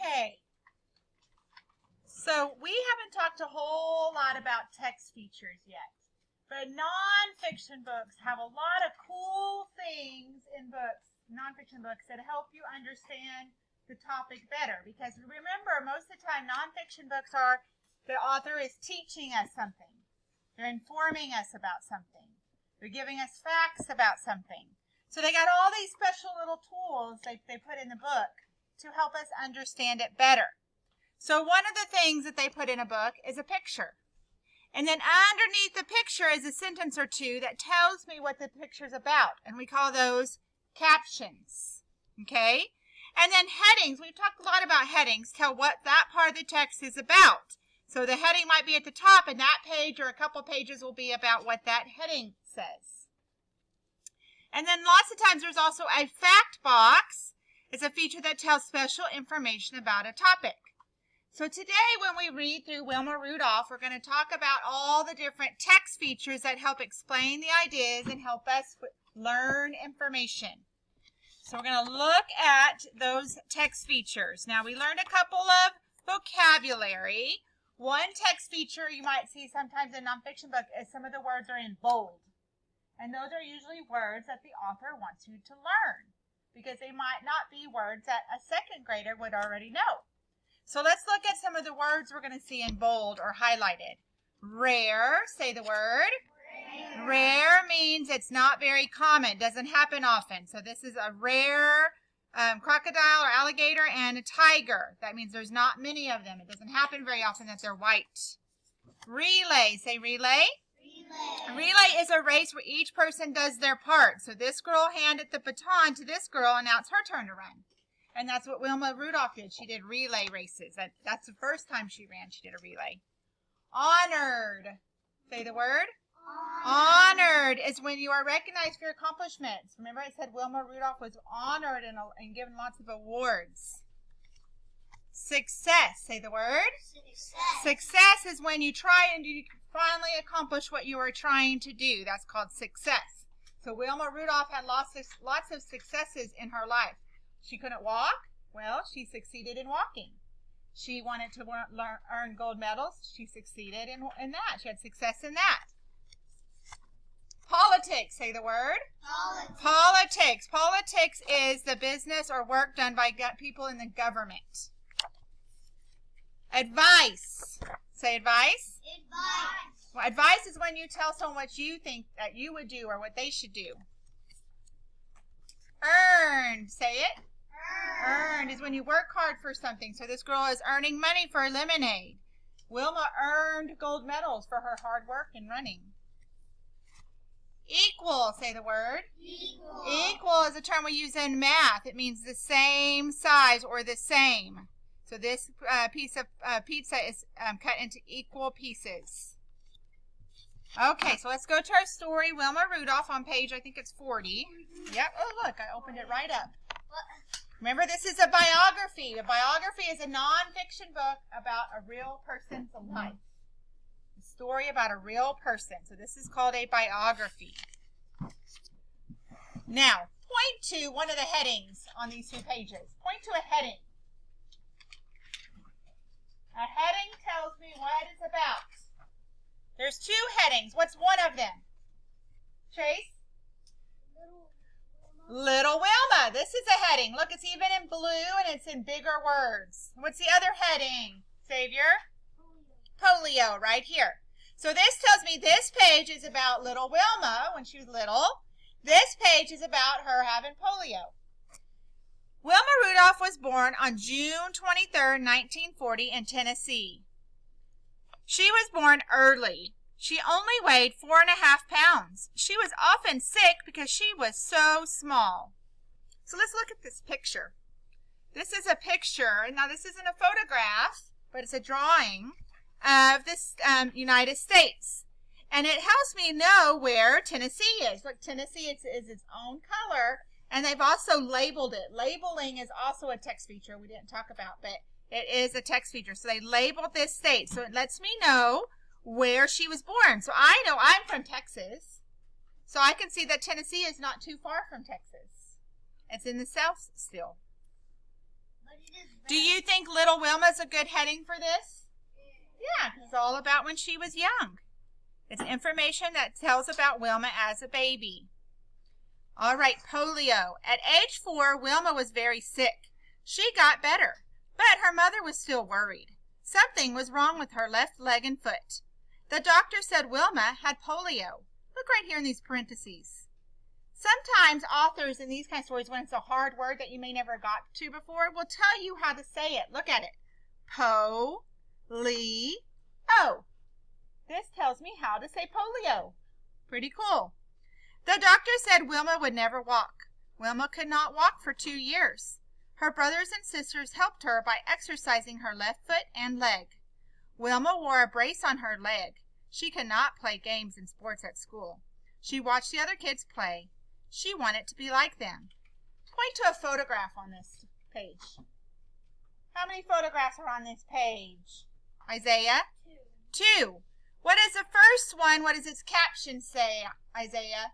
Okay. So we haven't talked a whole lot about text features yet, but nonfiction books have a lot of cool things in books, nonfiction books, that help you understand the topic better. Because remember, most of the time, nonfiction books are the author is teaching us something. They're informing us about something. They're giving us facts about something. So they got all these special little tools they put in the book to help us understand it better. So one of the things that they put in a book is a picture. And then underneath the picture is a sentence or two that tells me what the picture's about. And we call those captions. Okay? And then headings. We've talked a lot about headings. Tell what that part of the text is about. So the heading might be at the top, and that page or a couple pages will be about what that heading says. And then lots of times there's also a fact box. It's a feature that tells special information about a topic. So today when we read through Wilma Rudolph, we're going to talk about all the different text features that help explain the ideas and help us learn information. So we're going to look at those text features. Now we learned a couple of vocabulary. One text feature you might see sometimes in a nonfiction book is some of the words are in bold. And those are usually words that the author wants you to learn, because they might not be words that a second grader would already know. So let's look at some of the words we're going to see in bold or highlighted. Rare, say the word. Rare. Rare means it's not very common, doesn't happen often. So this is a rare crocodile or alligator and a tiger. That means there's not many of them. It doesn't happen very often that they're white. Relay, say relay. Relay. Relay is a race where each person does their part. So this girl handed the baton to this girl, and now it's her turn to run. And that's what Wilma Rudolph did. She did relay races. That's the first time she ran. She did a relay. Honored. Say the word. Honored is when you are recognized for your accomplishments. Remember I said Wilma Rudolph was honored and given lots of awards. Success. Say the word. Success. Success is when you try and you finally accomplish what you are trying to do. That's called success. So Wilma Rudolph had lots of successes in her life. She couldn't walk. Well, she succeeded in walking. She wanted to earn gold medals. She succeeded in that. She had success in that. Politics. Say the word. Politics. Politics. Politics is the business or work done by people in the government. Advice. Say advice. Advice. Well, advice is when you tell someone what you think that you would do or what they should do. Earned. Say it. Earned is when you work hard for something. So this girl is earning money for lemonade. Wilma earned gold medals for her hard work in running. Equal, say the word. Equal. Equal is a term we use in math. It means the same size or the same. So this piece of pizza is cut into equal pieces. Okay, so let's go to our story, Wilma Rudolph, on page, I think it's 40. Yep. Oh, look, I opened it right up. Remember, this is a biography. A biography is a nonfiction book about a real person's life. A story about a real person. So this is called a biography. Now, point to one of the headings on these two pages. Point to a heading. A heading tells me what it's about. There's two headings. What's one of them? Chase? Little Wilma. This is a heading. Look, it's even in blue and it's in bigger words. What's the other heading, Xavier? Polio, right here. So this tells me this page is about little Wilma when she was little. This page is about her having polio. Wilma Rudolph was born on June 23rd, 1940 in Tennessee. She was born early. She only weighed 4.5 pounds. She was often sick because she was so small. So let's look at this picture. This is a picture. Now this isn't a photograph, but it's a drawing of this United States. And it helps me know where Tennessee is. Look, Tennessee is its own color, and they've also labeled it. Labeling is also a text feature we didn't talk about, but it is a text feature. So they labeled this state. So it lets me know where she was born. So I know I'm from Texas. So I can see that Tennessee is not too far from Texas. It's in the south still. But Do you think Little Wilma's a good heading for this? Yeah, it's all about when she was young. It's information that tells about Wilma as a baby. All right, polio. At age 4, Wilma was very sick. She got better, but her mother was still worried. Something was wrong with her left leg and foot. The doctor said Wilma had polio. Look right here in these parentheses. Sometimes authors in these kind of stories, when it's a hard word that you may never got to before, will tell you how to say it. Look at it. Po-li-o. This tells me how to say polio. Pretty cool. The doctor said Wilma would never walk. Wilma could not walk for 2 years. Her brothers and sisters helped her by exercising her left foot and leg. Wilma wore a brace on her leg. She could not play games and sports at school. She watched the other kids play. She wanted to be like them. Point to a photograph on this page. How many photographs are on this page? Isaiah? 2. What is the first one? What does its caption say, Isaiah?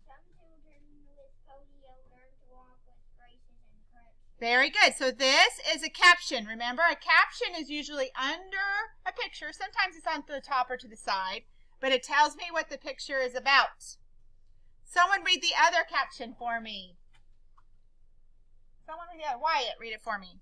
Some children with polio learn to walk with braces and crutches. Very good. So this is a caption. Remember, a caption is usually under a picture. Sometimes it's on the top or to the side, but it tells me what the picture is about. Someone read the other caption for me. Someone read the other. Wyatt, read it for me.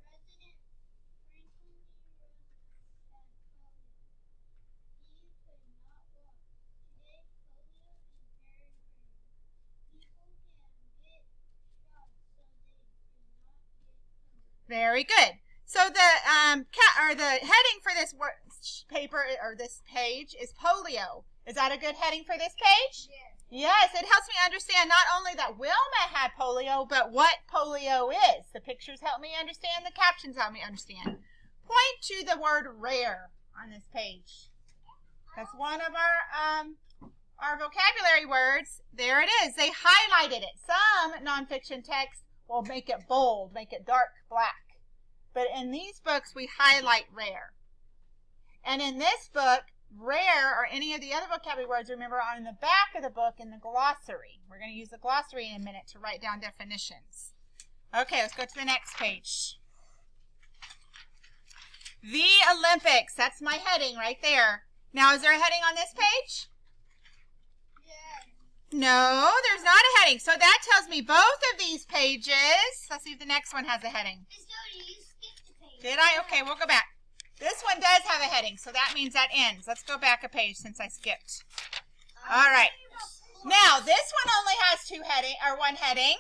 President Franklin D. Roosevelt had polio. He could not walk. Today, polio is very rare. People can get shots so they do not get polio. Very good. So the heading for this paper or this page is polio. Is that a good heading for this page? Yes. Yes, it helps me understand not only that Wilma had polio, but what polio is. The pictures help me understand. The captions help me understand. Point to the word rare on this page. That's one of our vocabulary words. There it is. They highlighted it. Some nonfiction texts will make it bold, make it dark black. But in these books, we highlight rare. And in this book, rare or any of the other vocabulary words, remember, are in the back of the book in the glossary. We're going to use the glossary in a minute to write down definitions. Okay, let's go to the next page. The Olympics. That's my heading right there. Now, is there a heading on this page? Yes. No, there's not a heading. So that tells me both of these pages. Let's see if the next one has a heading. Miss Jody, you skipped a page. Did I? Okay, we'll go back. This one does have a heading, so that means that ends. Let's go back a page since I skipped. All right. Now, this one only has one heading.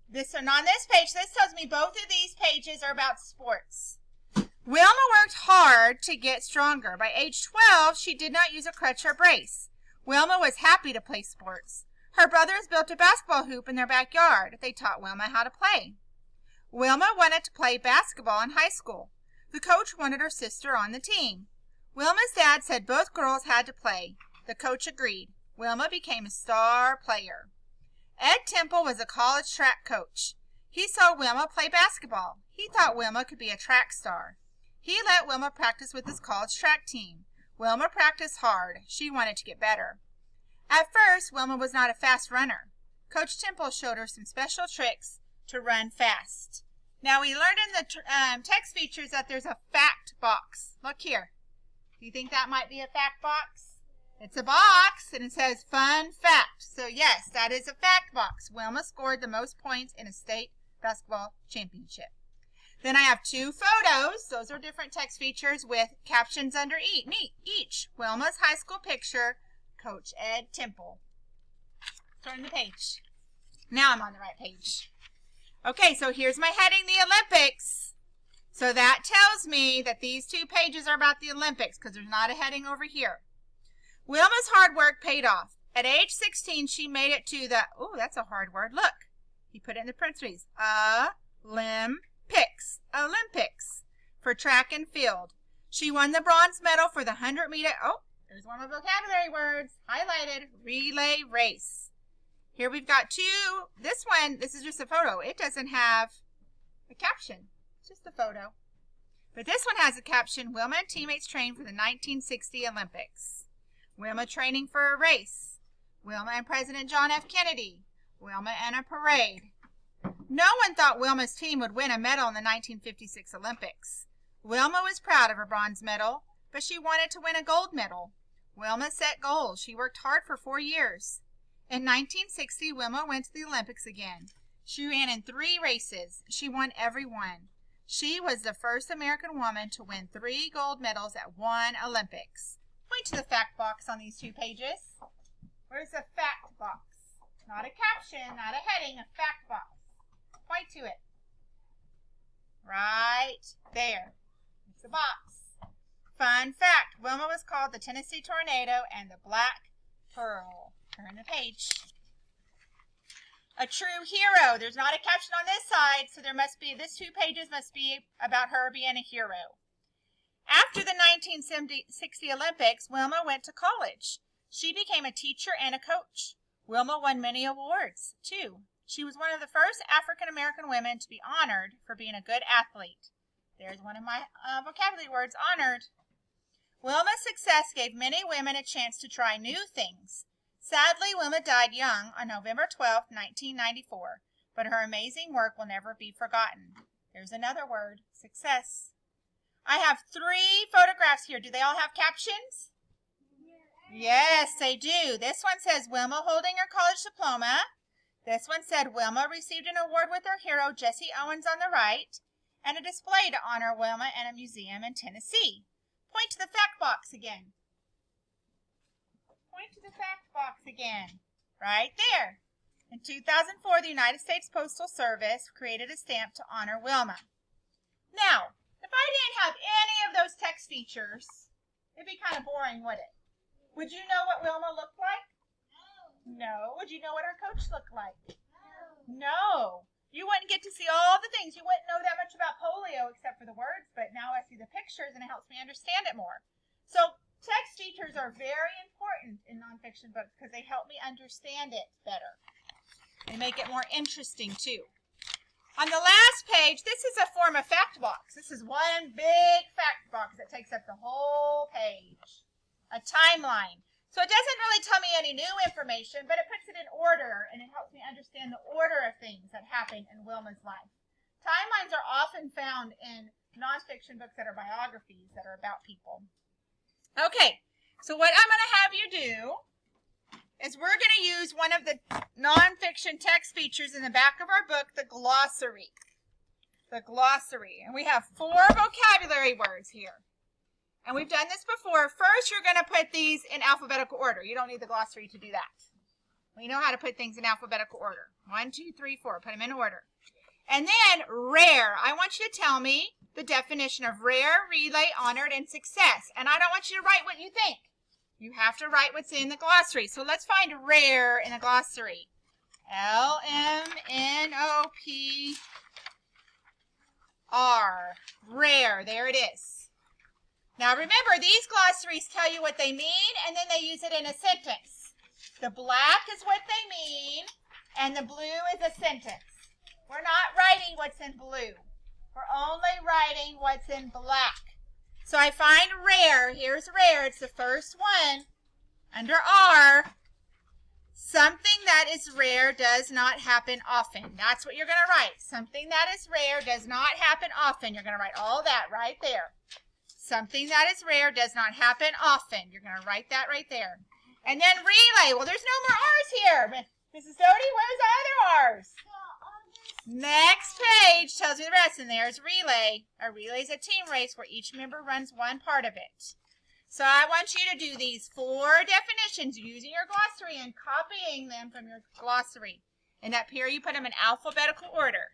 This one on this page, this tells me both of these pages are about sports. Wilma worked hard to get stronger. By age 12, she did not use a crutch or brace. Wilma was happy to play sports. Her brothers built a basketball hoop in their backyard. They taught Wilma how to play. Wilma wanted to play basketball in high school. The coach wanted her sister on the team. Wilma's dad said both girls had to play. The coach agreed. Wilma became a star player. Ed Temple was a college track coach. He saw Wilma play basketball. He thought Wilma could be a track star. He let Wilma practice with his college track team. Wilma practiced hard. She wanted to get better. At first, Wilma was not a fast runner. Coach Temple showed her some special tricks to run fast. Now, we learned in the text features that there's a fact box. Look here. Do you think that might be a fact box? It's a box, and it says fun fact. So, yes, that is a fact box. Wilma scored the most points in a state basketball championship. Then I have 2 photos. Those are different text features with captions under each. Wilma's high school picture, Coach Ed Temple. Turn the page. Now I'm on the right page. Okay, so here's my heading, the Olympics. So that tells me that these 2 pages are about the Olympics because there's not a heading over here. Wilma's hard work paid off. At age 16, she made it to the, oh, that's a hard word. Look, he put it in the parentheses. Olympics for track and field. She won the bronze medal for the 100-meter, oh, there's one of the vocabulary words, highlighted, relay race. Here we've got 2, this is just a photo. It doesn't have a caption, it's just a photo. But this one has a caption, Wilma and teammates trained for the 1960 Olympics. Wilma training for a race. Wilma and President John F. Kennedy. Wilma and a parade. No one thought Wilma's team would win a medal in the 1956 Olympics. Wilma was proud of her bronze medal, but she wanted to win a gold medal. Wilma set goals. She worked hard for 4 years. In 1960, Wilma went to the Olympics again. She ran in 3 races. She won every one. She was the first American woman to win 3 gold medals at one Olympics. Point to the fact box on these 2 pages. Where's the fact box? Not a caption, not a heading, a fact box. Point to it. Right there. It's the box. Fun fact, Wilma was called the Tennessee Tornado and the Black Pearl. Turn the page. A true hero. There's not a caption on this side, so this 2 pages must be about her being a hero. After the 1960 Olympics, Wilma went to college. She became a teacher and a coach. Wilma won many awards, too. She was one of the first African-American women to be honored for being a good athlete. There's one of my vocabulary words, honored. Wilma's success gave many women a chance to try new things. Sadly, Wilma died young on November 12, 1994, but her amazing work will never be forgotten. There's another word, success. I have 3 photographs here. Do they all have captions? Yes, they do. This one says Wilma holding her college diploma. This one said Wilma received an award with her hero, Jesse Owens, on the right, and a display to honor Wilma in a museum in Tennessee. Point to the fact box again. Point to the fact box again. Right there. In 2004, the United States Postal Service created a stamp to honor Wilma. Now, if I didn't have any of those text features, it'd be kind of boring, wouldn't it? Would you know what Wilma looked like? No. Would you know what her coach looked like? No. You wouldn't get to see all the things. You wouldn't know that much about polio except for the words, but now I see the pictures and it helps me understand it more. So text features are very important in nonfiction books because they help me understand it better. They make it more interesting too. On the last page, this is a form of fact box. This is one big fact box that takes up the whole page. A timeline. So it doesn't really tell me any new information, but it puts it in order, and it helps me understand the order of things that happened in Wilma's life. Timelines are often found in nonfiction books that are biographies that are about people. Okay, so what I'm going to have you do is we're going to use one of the nonfiction text features in the back of our book, the glossary. The glossary. And we have 4 vocabulary words here. And we've done this before. First, you're going to put these in alphabetical order. You don't need the glossary to do that. We know how to put things in alphabetical order. 1, 2, 3, 4. Put them in order. And then, rare. I want you to tell me the definition of rare, relay, honored, and success. And I don't want you to write what you think. You have to write what's in the glossary. So let's find rare in the glossary. L-M-N-O-P-R. Rare. There it is. Now remember, these glossaries tell you what they mean, and then they use it in a sentence. The black is what they mean, and the blue is a sentence. We're not writing what's in blue. We're only writing what's in black. So I find rare. Here's rare. It's the first one. Under R, something that is rare does not happen often. That's what you're going to write. Something that is rare does not happen often. You're going to write all that right there. Something that is rare does not happen often. You're going to write that right there. And then relay. Well, there's no more R's here. Mrs. Doty, where's the other R's? Next page tells you the rest. And there's relay. A relay is a team race where each member runs one part of it. So I want you to do these 4 definitions using your glossary and copying them from your glossary. And up here you put them in alphabetical order.